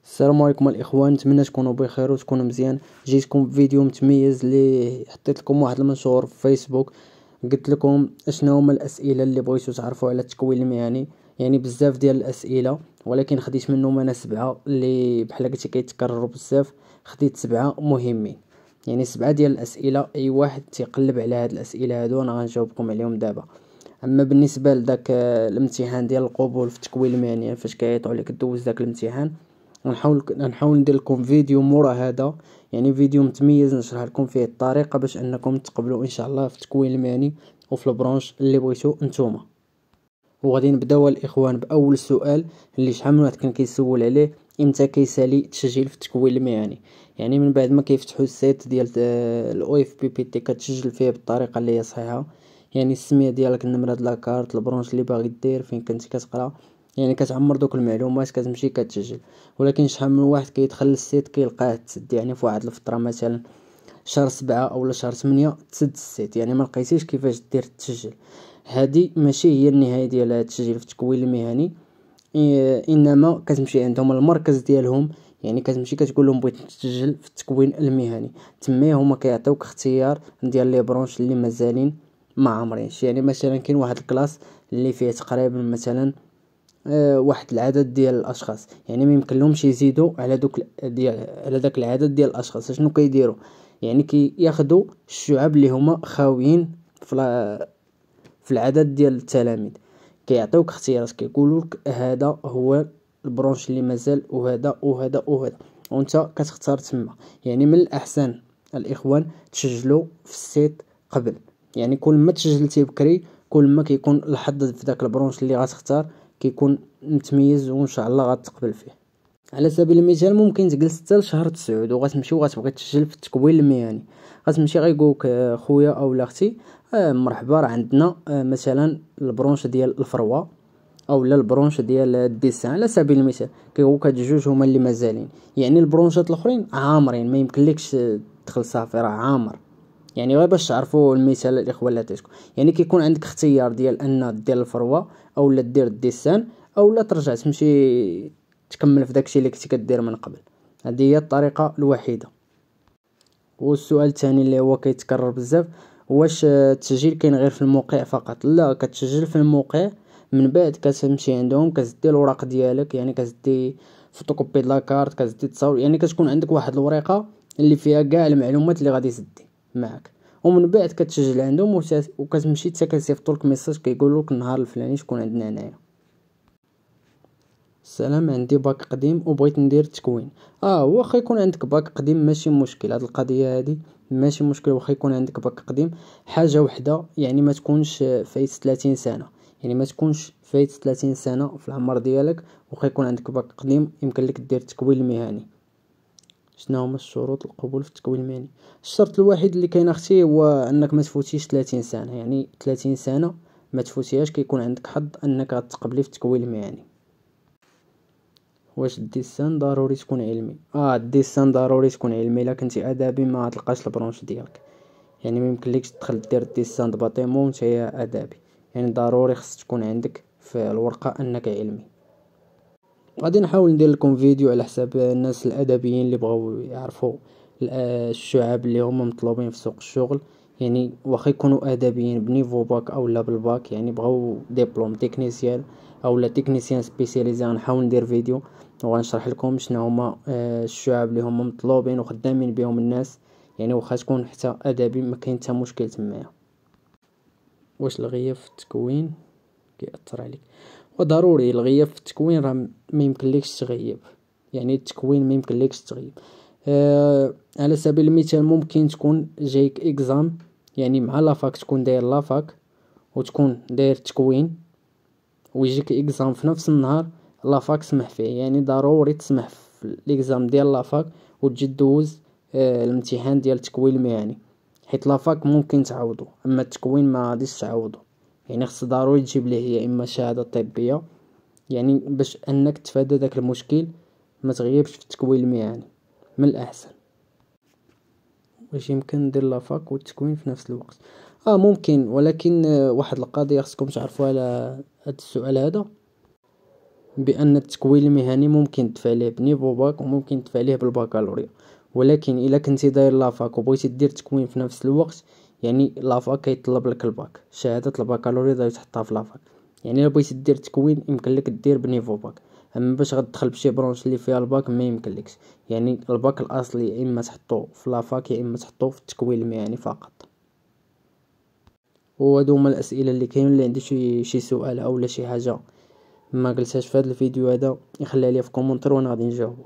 السلام عليكم الاخوان، نتمنى تكونوا بخير وتكونوا مزيان. جيتكم بفيديو متميز اللي حطيت لكم واحد المنشور في فيسبوك. قلت لكم اشنو هما الاسئله اللي بغيتو تعرفوا على التكوين المهني. يعني بزاف ديال الاسئله، ولكن خديت منهم انا 7 اللي بحال قلتي كيتكرروا بزاف. خديت 7 مهمين، يعني 7 ديال الاسئله. اي واحد تيقلب على هاد الاسئله هادو انا غنجاوبكم عليهم دابا. اما بالنسبه لذاك الامتحان ديال القبول في التكوين المهني، فاش كيعيطوا عليك دوز داك الامتحان، غنحاول ندير لكم فيديو مورا هذا، يعني فيديو متميز نشرح لكم فيه الطريقه باش انكم تقبلوا ان شاء الله في التكوين المهني وفي البرونش اللي بغيتو نتوما. وغادي نبداو الاخوان باول سؤال اللي شحال من واحد كان كيسول عليه: امتى كيسالي التسجيل في التكوين المهني؟ يعني من بعد ما كيفتحوا السيت ديال الاو اف بي بي تي كتسجل فيه بالطريقه اللي هي صحيحه، يعني السميه ديالك، النمره د لاكارت، البرونش اللي باغي دير، فين كنتي كتقرا، يعني كتعمر دوك المعلومات كتمشي كتسجل. ولكن شحال من واحد كيدخل للسيت كيلقاه تسد، يعني في واحد الفتره مثلا شهر 7 اولا شهر 8 تسد السيت، يعني ما لقيتيش كيفاش دير تسجل. هذه ماشي هي النهايه ديال التسجيل في التكوين المهني، انما كتمشي عندهم المركز ديالهم، يعني كتمشي كتقول لهم بغيت نتسجل في التكوين المهني. تما هما كيعطيوك اختيار ديال لي برونش اللي مازالين ما عامرينش. يعني مثلا كاين واحد الكلاس اللي فيه تقريبا مثلا واحد العدد ديال الاشخاص، يعني ما يمكن لهمش يزيدوا على دوك على داك العدد ديال الاشخاص. شنو كيديروا؟ يعني كياخذوا الشعب اللي هما خاويين في العدد ديال التلاميذ، كيعطيوك اختيارات، كيقولوا لك هذا هو البرونش اللي مازال، وهذا وهذا وهذا، وانت كتختار تما. يعني من الاحسن الاخوان تسجلوا في السيت قبل، يعني كل ما تسجلتي بكري كل ما كيكون الحظ في داك البرونش اللي غتختار كيكون متميز، وان شاء الله غتقبل فيه. على سبيل المثال ممكن تجلس حتى لشهر 9 وغتمشي وغتبغي تسجل في التكوين المهني. غتمشي غيقولك خويا اولا اختي مرحبا، راه عندنا مثلا البرونش ديال الفروه اولا البرونش ديال الديسان على سبيل المثال، كيقولك هاد الجوج هما اللي مازالين. يعني البرونشات الاخرين عامرين، ما يمكنلكش تدخل صافي، راه عامر. يعني غير باش تعرفوا المثال الاخوه اللاتيكم، يعني كيكون عندك اختيار ديال ان دير الفروه اولا دير الديسان اولا ترجع تمشي تكمل في داكشي اللي كنتي كدير من قبل. هذه هي الطريقه الوحيده. والسؤال الثاني اللي هو كيتكرر بزاف: واش التسجيل كاين غير في الموقع فقط؟ لا، كتسجل في الموقع، من بعد كتمشي عندهم كتدي الوراق ديالك، يعني كتدي فوتوكوبي د لاكارت، كتدي تصاور، يعني كتكون عندك واحد الورقه اللي فيها كاع المعلومات اللي غادي تدي معك. ومن بعد كتسجل عندهم وكتمشي حتى كيصيفطوا لك ميساج كيقولوا لك النهار الفلاني تكون عندنا هنايا. السلام، عندي باك قديم وبغيت ندير التكوين. واخا يكون عندك باك قديم ماشي مشكل، هاد القضيه هادي ماشي مشكل. واخا يكون عندك باك قديم، حاجه وحده يعني ما تكونش فايت 30 سنه، يعني ما تكونش فايت 30 سنه في العمر ديالك. واخا يكون عندك باك قديم يمكن لك دير التكوين المهني. شنو هما الشروط القبول في التكوين المهني؟ الشرط الوحيد اللي كاين اختي هو انك ما تفوتيش 30 سنه، يعني 30 سنه ما تفوتيهاش كيكون عندك حظ انك غتقبلي في التكوين المهني. واش الديسان ضروري تكون علمي؟ الديسان ضروري تكون علمي. الا كنتي ادبي ما تلقاش البرونش ديالك، يعني ما يمكنلكش تدخل دير الديسان د باتيمون وانت ادبي، يعني ضروري خص تكون عندك في الورقه انك علمي. غادي نحاول ندير لكم فيديو على حساب الناس الادبيين اللي بغاو يعرفوا الشعب اللي هما مطلوبين في سوق الشغل، يعني واخا يكونوا ادبيين بنيفو باك اولا بالباك، يعني بغاو ديبلوم تكنيسيان اولا تكنيسيان سبيسياليزي. غنحاول ندير فيديو وغنشرح لكم شنو هما الشعب اللي هما مطلوبين وخدامين بهم الناس، يعني واخا تكون حتى ادبي ما كاين حتى مشكل تمايا. واش الغياب في التكوين كيأثر عليك؟ وضروري الغياب في التكوين راه ما يمكنلكش تغيب، يعني التكوين ما يمكنلكش تغيب. على سبيل المثال ممكن تكون جايك اكزام، يعني مع لافاك تكون داير لافاك وتكون داير تكوين، ويجيك اكزام في نفس النهار لافاك سمح فيه، يعني ضروري تسمح في الاكزام ديال لافاك وتجي دوز الامتحان ديال التكوين المهني، حيت لافاك ممكن تعوضو اما التكوين ما غاديش تعوضو. يعني خص ضروري تجيب ليه يا اما شهاده طبيه، يعني باش انك تفادى داك المشكل ما تغيبش في التكوين المهني من الاحسن. واش يمكن ندير لافاك والتكوين في نفس الوقت؟ ممكن، ولكن واحد القضيه خصكم تعرفوا على هذا السؤال هذا: بان التكوين المهني ممكن تدفع ليه بنيفو باك وممكن تدفع ليه بالبكالوريا، ولكن الا كنتي داير لافاك وبغيتي دير تكوين في نفس الوقت، يعني لافاك كيطلب لك الباك، شهاده البكالوريا داير تحطها في لافاك. يعني الا بغيتي دير تكوين يمكن لك دير بنيفو باك، اما باش غتدخل بشي برونش اللي فيها الباك ما يمكنلكش. يعني الباك الاصلي يا اما تحطو في لافاك يا اما تحطو في التكوين المهني فقط. وهادو هما الاسئله اللي كاين. اللي عندي شي سؤال اولا شي حاجه ما قلتهاش في هذا الفيديو هذا يخليها لي في كومونتير وانا غادي نجاوبو.